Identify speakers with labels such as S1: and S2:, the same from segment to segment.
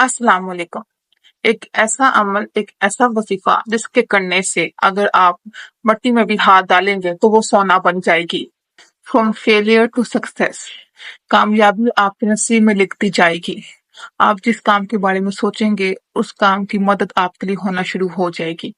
S1: अस्सलाम वालेकुम। एक ऐसा अमल, एक ऐसा वजीफा जिसके करने से अगर आप मट्टी में भी हाथ डालेंगे तो वो सोना बन जाएगी। फ्रॉम फेलियर टू सक्सेस, कामयाबी आपके नसीब में लिखती जाएगी। आप जिस काम के बारे में सोचेंगे उस काम की मदद आपके लिए होना शुरू हो जाएगी।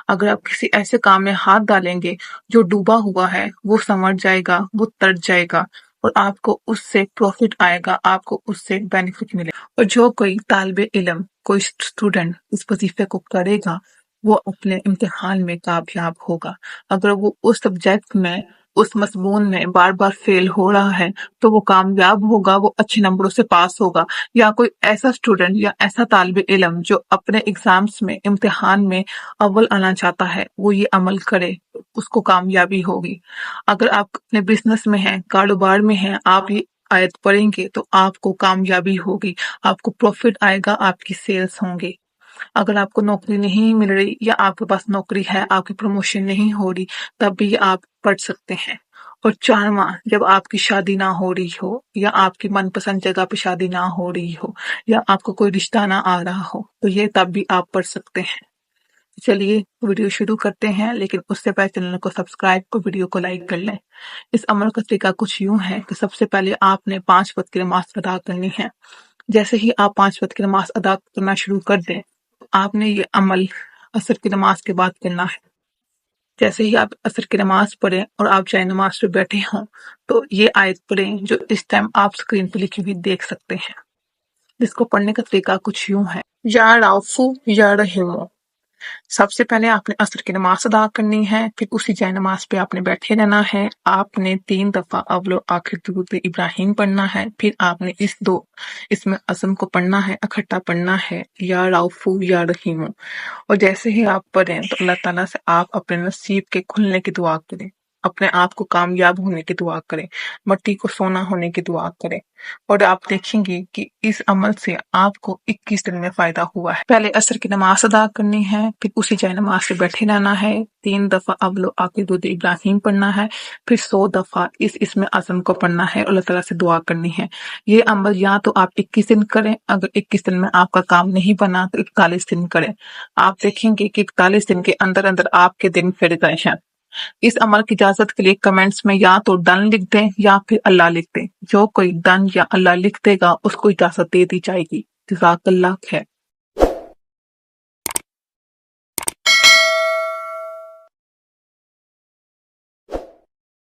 S1: अगर आप किसी ऐसे काम में हाथ डालेंगे जो डूबा हुआ है, वो संवर जाएगा, वो तर जाएगा और आपको उससे प्रॉफिट आएगा, आपको उससे बेनिफिट मिलेगा। और जो कोई तालिबे इल्म, कोई स्टूडेंट इस वजीफे को करेगा, वो अपने इम्तिहान में कामयाब होगा। अगर वो उस सब्जेक्ट में, उस मजमून में बार बार फेल हो रहा है तो वो कामयाब होगा, वो अच्छे नंबरों से पास होगा। या कोई ऐसा स्टूडेंट या ऐसा तालिबे इल्म जो अपने एग्जाम्स में, इम्तिहान में अव्वल आना चाहता है, वो ये अमल करे, उसको कामयाबी होगी। अगर आप अपने बिजनेस में हैं, कारोबार में हैं, आप ये आयत पढ़ेंगे तो आपको कामयाबी होगी, आपको प्रॉफिट आएगा, आपकी सेल्स होंगे। अगर आपको नौकरी नहीं मिल रही या आपके पास नौकरी है, आपकी प्रमोशन नहीं हो रही, तब भी आप पढ़ सकते हैं। और 4वां, जब आपकी शादी ना हो रही हो या आपकी मनपसंद जगह पे शादी ना हो रही हो या आपको कोई रिश्ता ना आ रहा हो, तो ये तब भी आप पढ़ सकते हैं। चलिए वीडियो शुरू करते हैं, लेकिन उससे पहले चैनल को सब्सक्राइब और वीडियो को लाइक कर लें। इस अमल का तरीका कुछ यूं है कि सबसे पहले आपने 5 वक्त की नमाज अदा करनी है। जैसे ही आप 5 वक्त की नमाज अदा करना शुरू कर दें, तो आपने ये अमल असर की नमाज के बाद करना है। जैसे ही आप असर की नमाज पढ़ें और आप चाहे नमाज पे बैठे हों, तो ये आयत पढ़ें जो इस टाइम आप स्क्रीन पर लिखी हुई देख सकते हैं। जिसको पढ़ने का तरीका कुछ यूं है, या राउफू या रहीमो। सबसे पहले आपने असर की नमाज अदा करनी है, फिर उसी जाए नमाज पे आपने बैठे रहना है। आपने 3 दफा अव्वल आखिर दुरूद इब्राहिम पढ़ना है, फिर आपने इसमें असम को पढ़ना है, इकट्ठा पढ़ना है, या राउफू या रहीमो। और जैसे ही आप पढ़ें तो अल्लाह ताला से आप अपने नसीब के खुलने की दुआ करें, अपने आप को कामयाब होने की दुआ करें, मट्टी को सोना होने की दुआ करें। और आप देखेंगे कि इस अमल से आपको 21 दिन में फायदा हुआ है। पहले असर की नमाज अदा करनी है, फिर उसी जाए नमाज से बैठे रहना है, 3 दफा अव्वल आखिर दुरूद इब्राहिम पढ़ना है, फिर 100 दफा इसमें आज़म को पढ़ना है और अल्लाह ताला से दुआ करनी है। ये अमल या तो आप 21 दिन करें, अगर 21 दिन में आपका काम नहीं बना तो 41 दिन करें। आप देखेंगे कि 41 दिन के अंदर अंदर आपके दिन फिर गए हैं। इस अमल की इजाजत के लिए कमेंट्स में या तो डन लिख दें या फिर अल्लाह लिख दें। जो कोई डन या अल्लाह लिख देगा उसको इजाजत दे दी जाएगी। जज़ाकल्लाह खैर।